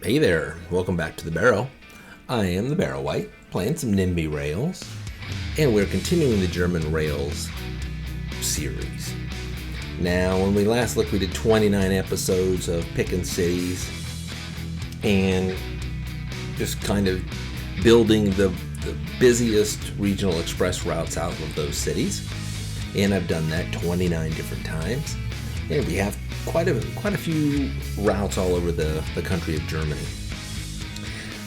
Hey there, welcome back to the Barrow. I am the Barrow White, playing some NIMBY rails, and we're continuing the German rails series. Now, when we last looked, we did 29 episodes of picking cities and just kind of building the busiest regional express routes out of those cities. And I've done that 29 different times. And we have quite a few routes all over the country of Germany.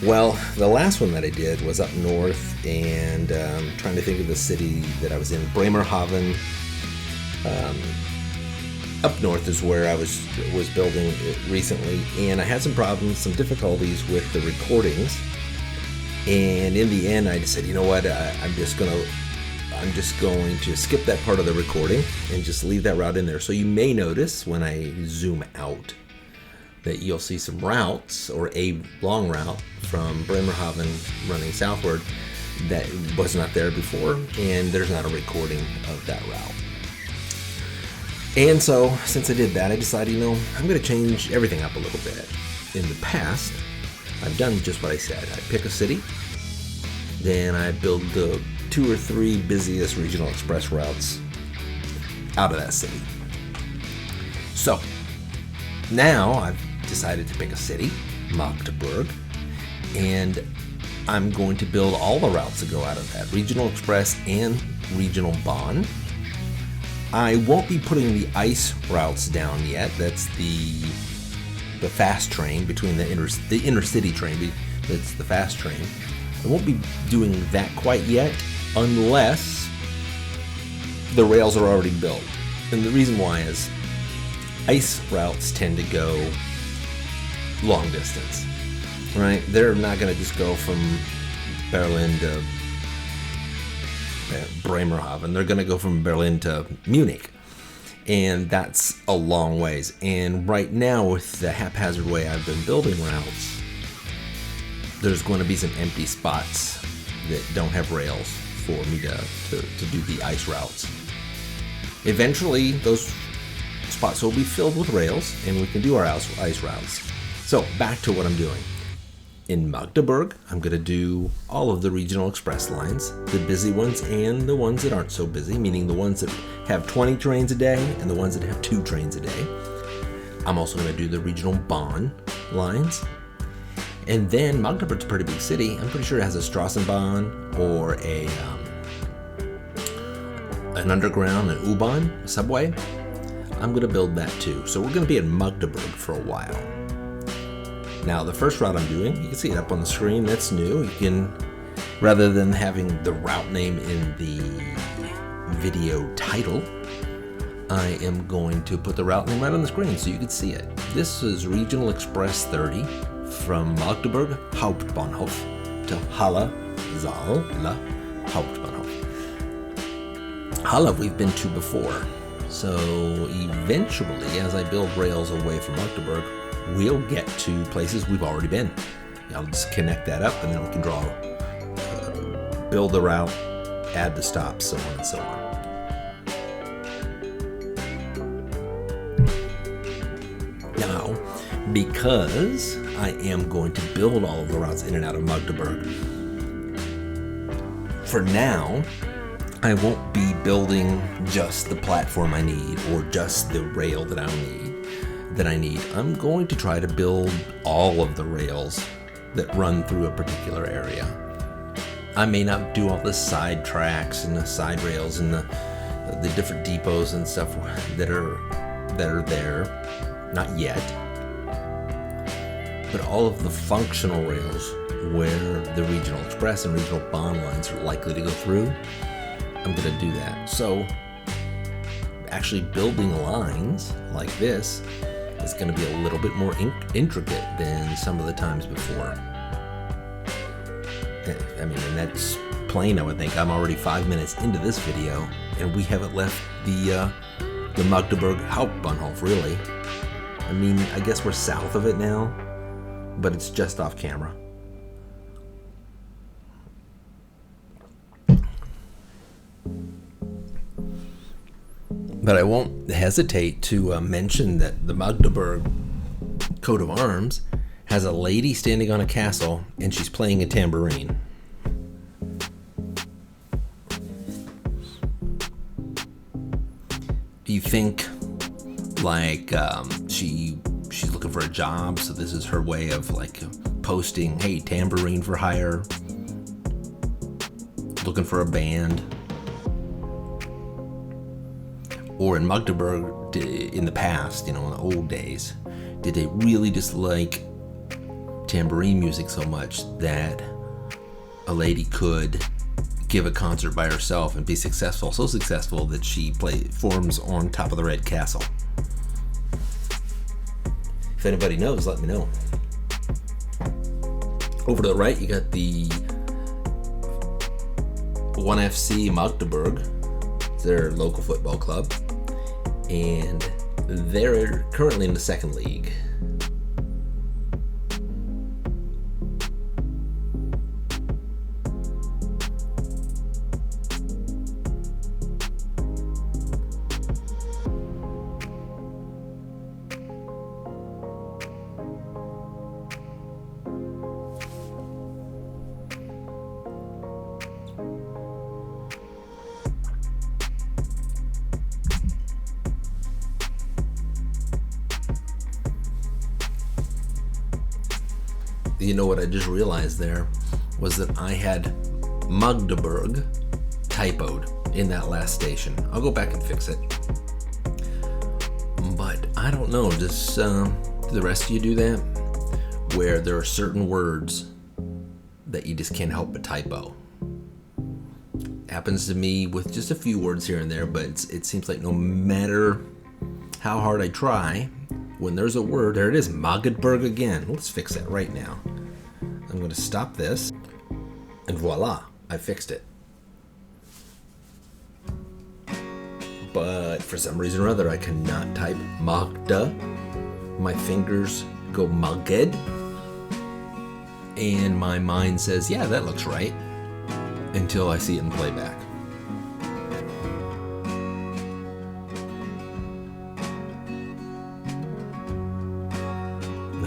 Well, the last one that I did was up north, and trying to think of the city that I was in. Bremerhaven. Up north is where I was building it recently, and I had some problems, some difficulties with the recordings. And in the end, I just said, you know what, I'm just going to skip that part of the recording and just leave that route in there. So you may notice when I zoom out that you'll see some routes, or a long route from Bremerhaven running southward that was not there before, and there's not a recording of that route. And so, since I did that, I decided, I'm going to change everything up a little bit. In the past, I've done just what I said. I pick a city, then I build the 2 or 3 busiest regional express routes out of that city. So, now I've decided to pick a city, Magdeburg, and I'm going to build all the routes that go out of that, regional express and regional Bahn. I won't be putting the ice routes down yet. That's the fast train between the intercity train. That's the fast train. I won't be doing that quite yet unless the rails are already built. And the reason why is ice routes tend to go long distance, right? They're not going to just go from Berlin to Bremerhaven. They're going to go from Berlin to Munich, and that's a long ways. And right now, with the haphazard way I've been building routes, there's going to be some empty spots that don't have rails for me to do the ice routes. Eventually, those spots will be filled with rails, and we can do our ice routes. So, back to what I'm doing. In Magdeburg, I'm going to do all of the regional express lines, the busy ones and the ones that aren't so busy, meaning the ones that have 20 trains a day and the ones that have 2 trains a day. I'm also going to do the regional Bahn lines. And then Magdeburg's a pretty big city. I'm pretty sure it has a Straßenbahn or an underground, an U-Bahn, a subway. I'm going to build that too. So we're going to be in Magdeburg for a while. Now, the first route I'm doing, you can see it up on the screen. That's new. You can, rather than having the route name in the video title, I am going to put the route name right on the screen so you can see it. This is Regional Express 30 from Magdeburg Hauptbahnhof to Halle Saale Hauptbahnhof. Halle we've been to before. So eventually, as I build rails away from Magdeburg, we'll get to places we've already been. I'll just connect that up, and then we can build the route, add the stops, so on and so on. Now, because I am going to build all of the routes in and out of Magdeburg, for now, I won't be building just the platform I need or just the rail that I need. I'm going to try to build all of the rails that run through a particular area. I may not do all the side tracks and the side rails and the different depots and stuff that are there, not yet. But all of the functional rails where the regional express and regional Bahn lines are likely to go through, I'm going to do that. So actually building lines like this is going to be a little bit more intricate than some of the times before. I mean, and that's plain, I would think. I'm already 5 minutes into this video, and we haven't left the Magdeburg Hauptbahnhof, really. I mean, I guess we're south of it now, but it's just off camera. But I won't hesitate to mention that the Magdeburg coat of arms has a lady standing on a castle and she's playing a tambourine. You think like she's looking for a job, so this is her way of like posting, hey, tambourine for hire, looking for a band. Or in Magedburg, in the past, in the old days, did they really dislike tambourine music so much that a lady could give a concert by herself and be successful, so successful that she performs on top of the Red Castle? If anybody knows, let me know. Over to the right, you got the 1FC Magdeburg. It's their local football club, and they're currently in the second league. You know what I just realized there was that I had Magdeburg typoed in that last station. I'll go back and fix it. But I don't know, does the rest of you do that? Where there are certain words that you just can't help but typo. Happens to me with just a few words here and there, but it seems like no matter how hard I try, when there's a word, there it is, Magedburg again. Let's fix that right now. I'm going to stop this, and voila, I fixed it. But for some reason or other, I cannot type Magda. My fingers go Maged, and my mind says, yeah, that looks right, until I see it in playback.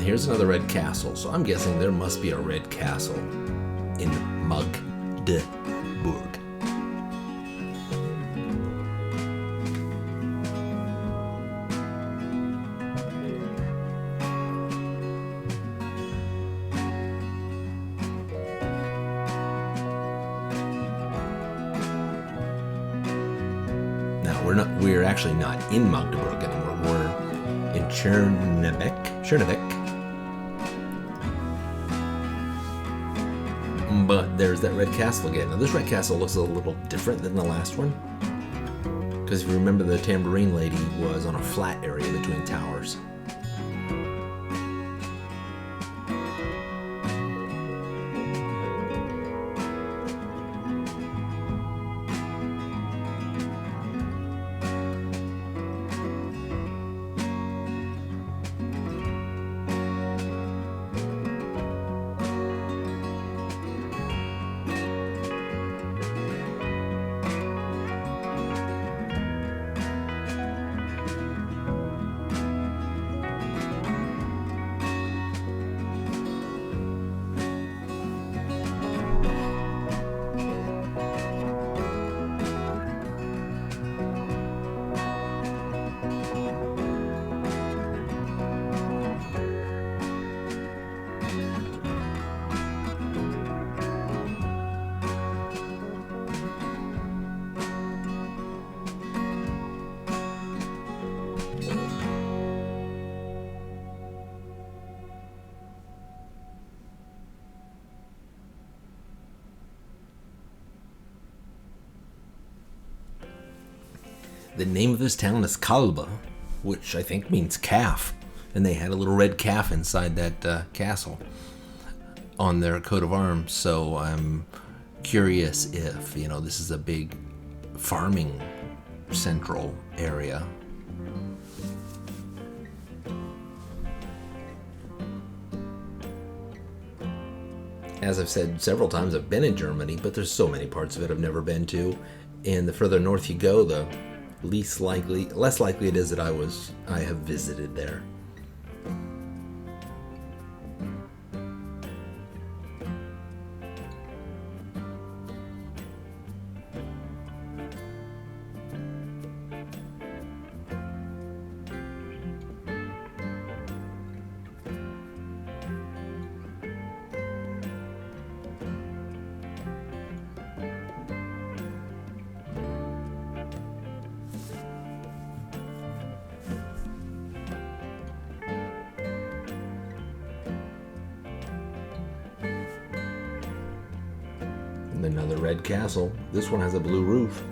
Here's another red castle, so I'm guessing there must be a red castle in Magdeburg. Now we're actually not in Magdeburg anymore. We're in Chernebeck. But there's that red castle again. Now this red castle looks a little different than the last one, because if you remember, the tambourine lady was on a flat area between towers. The name of this town is Kalba, which I think means calf. And they had a little red calf inside that castle on their coat of arms. So I'm curious if, this is a big farming central area. As I've said several times, I've been in Germany, but there's so many parts of it I've never been to. And the further north you go, the less likely it is that I have visited there. another red castle. This one has a blue roof.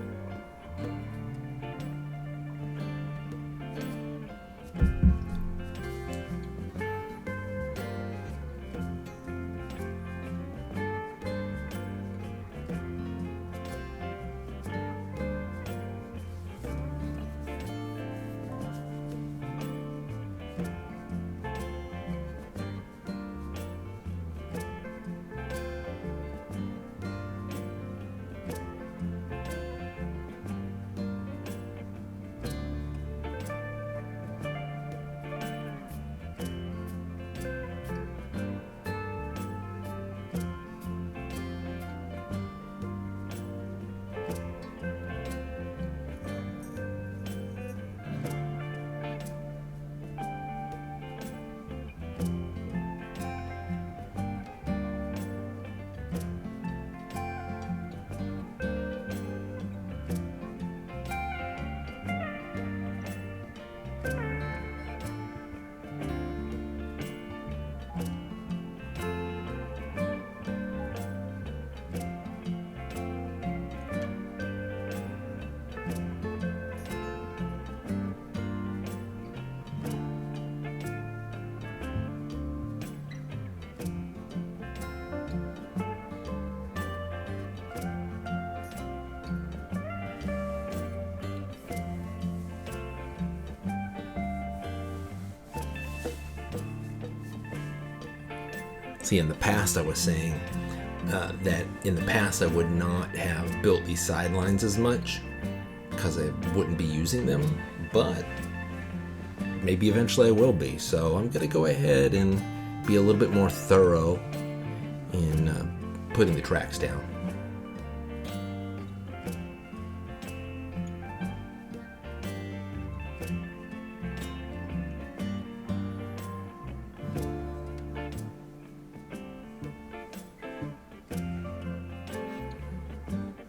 See, in the past I was saying that in the past I would not have built these sidelines as much because I wouldn't be using them, but maybe eventually I will be. So I'm going to go ahead and be a little bit more thorough in putting the tracks down.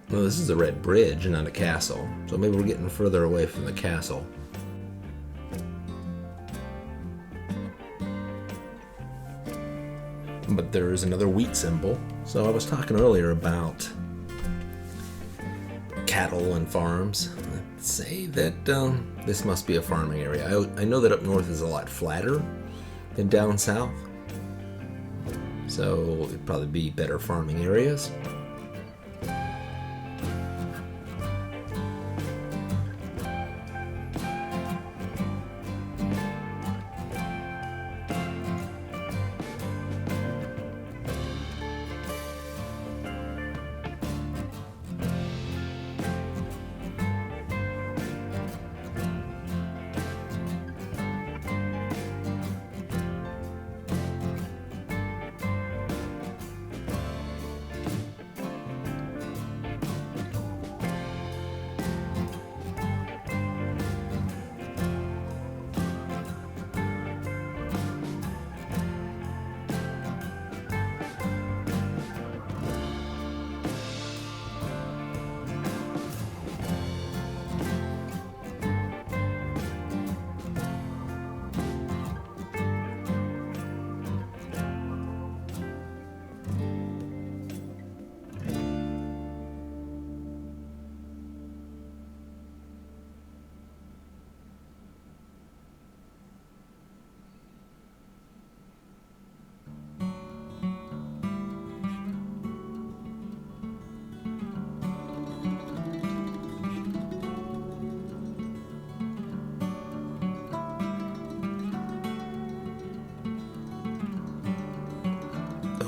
Well, this is a red bridge and not a castle, so maybe we're getting further away from the castle. But there is another wheat symbol. So I was talking earlier about cattle and farms. Let's say that this must be a farming area. I know that up north is a lot flatter than down south, so it'd probably be better farming areas.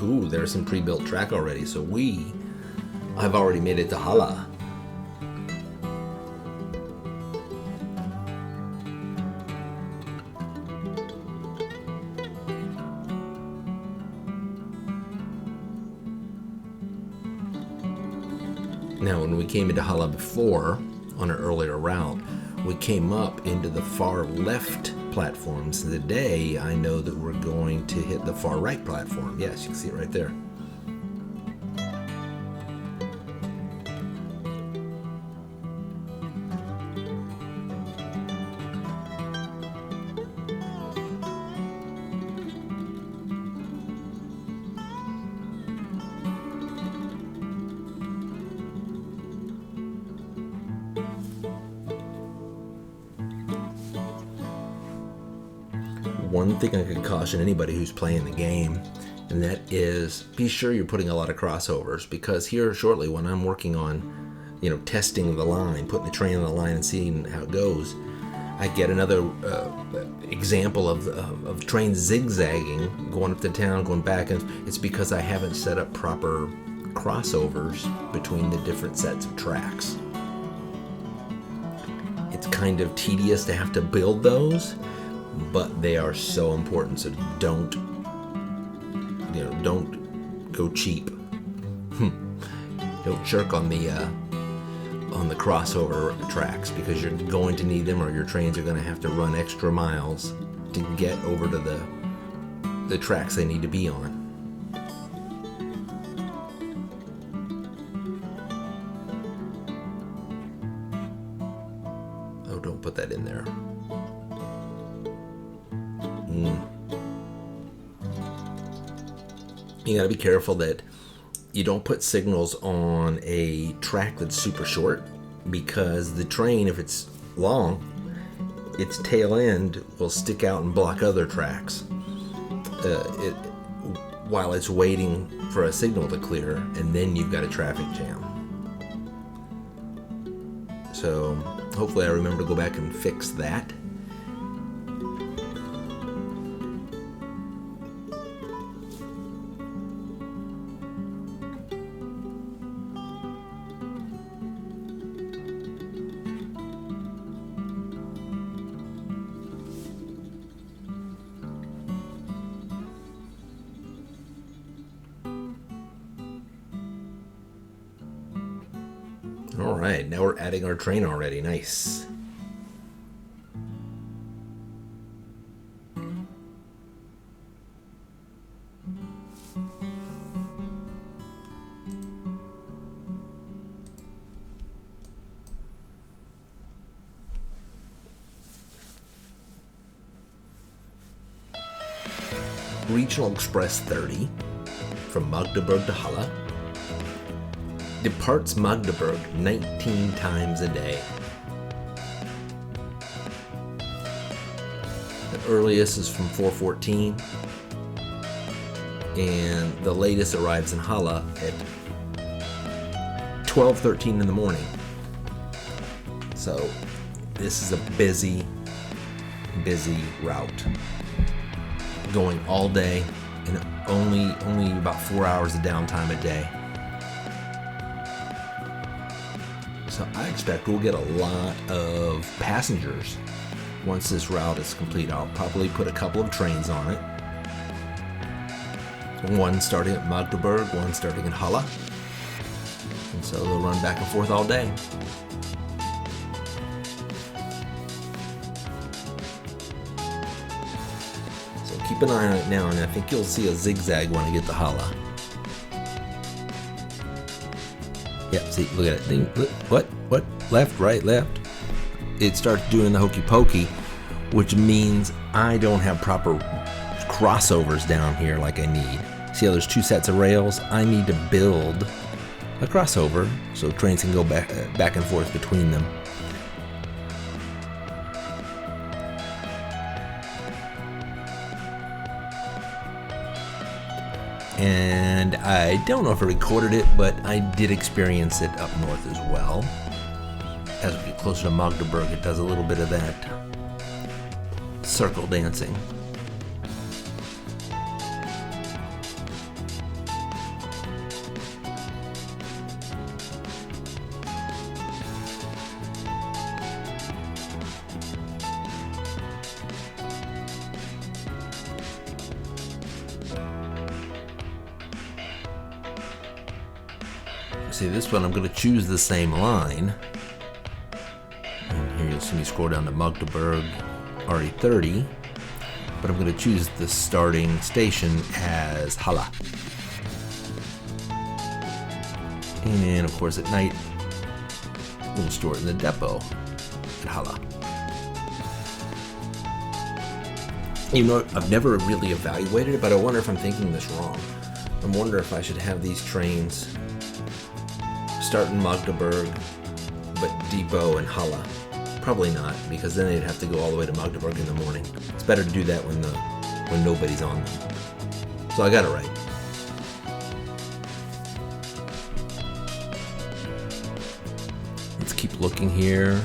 Ooh, there's some pre-built track already, so I've already made it to Halle. Now, when we came into Halle before, on an earlier route, we came up into the far left platforms. Today, I know that we're going to hit the far right platform. Yes, you can see it right there. one thing I could caution anybody who's playing the game, and that is be sure you're putting a lot of crossovers, because here shortly when I'm working on, testing the line, putting the train on the line and seeing how it goes, I get another example of trains zigzagging, going up the town, going back, and it's because I haven't set up proper crossovers between the different sets of tracks. It's kind of tedious to have to build those, but they are so important, so don't go cheap. Don't shirk on the crossover tracks, because you're going to need them, or your trains are going to have to run extra miles to get over to the tracks they need to be on. Oh, don't put that in there. You got to be careful that you don't put signals on a track that's super short, because the train, if it's long, its tail end will stick out and block other tracks while it's waiting for a signal to clear, and then you've got a traffic jam. So hopefully I remember to go back and fix that. All right, now we're adding our train already. Nice. Regional Express 30 from Magedburg to Halle departs Magdeburg 19 times a day. The earliest is from 4:14, and the latest arrives in Halle at 12:13 in the morning. So this is a busy route, going all day, and only about 4 hours of downtime a day. So I expect we'll get a lot of passengers once this route is complete. I'll probably put a couple of trains on it. One starting at Magdeburg, one starting in Halle. And so they'll run back and forth all day. So keep an eye on it now, and I think you'll see a zigzag when I get to Halle. Yep, see, look at it. What? Left, right, left. It starts doing the hokey pokey, which means I don't have proper crossovers down here like I need. See how there's two sets of rails? I need to build a crossover so trains can go back and forth between them. And I don't know if I recorded it, but I did experience it up north as well. As we get closer to Magdeburg, it does a little bit of that circle dancing. See, this one I'm going to choose the same line. And here you'll see me scroll down to Magdeburg RE30, but I'm going to choose the starting station as Halle. And of course at night, we'll store it in the depot at Halle. You know, I've never really evaluated it, but I wonder if I'm thinking this wrong. I wonder if I should have these trains start in Magdeburg, but depot in Halle. Probably not, because then they'd have to go all the way to Magedburg in the morning. It's better to do that when nobody's on them. So I got it right. Let's keep looking here.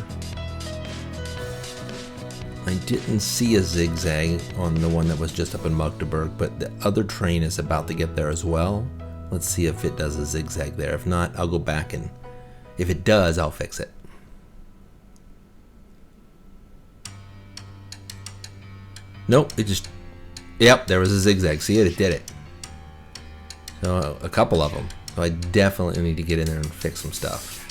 I didn't see a zigzag on the one that was just up in Magdeburg, but the other train is about to get there as well. Let's see if it does a zigzag there. If not, I'll go back, and if it does, I'll fix it. Nope, it just... Yep, there was a zigzag. See it? It did it. So a couple of them. So I definitely need to get in there and fix some stuff.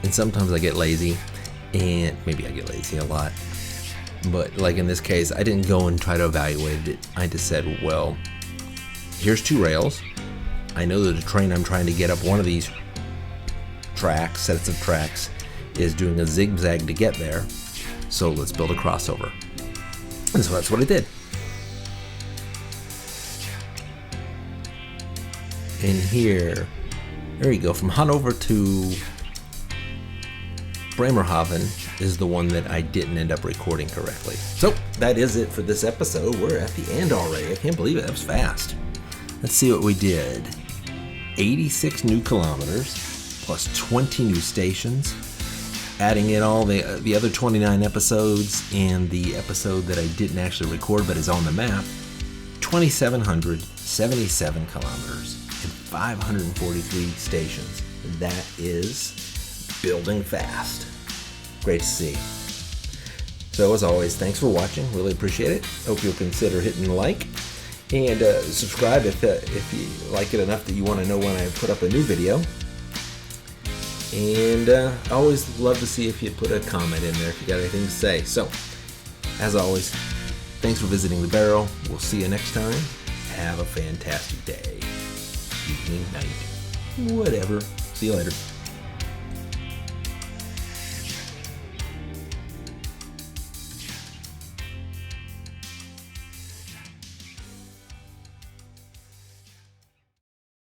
And sometimes I get lazy, and maybe I get lazy a lot, but like in this case, I didn't go and try to evaluate it. I just said, well, here's 2 rails. I know that the train I'm trying to get up one of these tracks, sets of tracks, is doing a zigzag to get there, so let's build a crossover. And so that's what I did. And here, there you go, from Hanover to Bremerhaven is the one that I didn't end up recording correctly. So that is it for this episode. We're at the end already. I can't believe it. That was fast. Let's see what we did. 86 new kilometers plus 20 new stations. Adding in all the other 29 episodes and the episode that I didn't actually record but is on the map. 2,777 kilometers and 543 stations. That is building fast. Great to see. So as always, thanks for watching. Really appreciate it. Hope you'll consider hitting like and subscribe if you like it enough that you want to know when I put up a new video. And I always love to see if you put a comment in there if you got anything to say. So as always, thanks for visiting the barrel. We'll see you next time. Have a fantastic day, evening, night, whatever. See you later.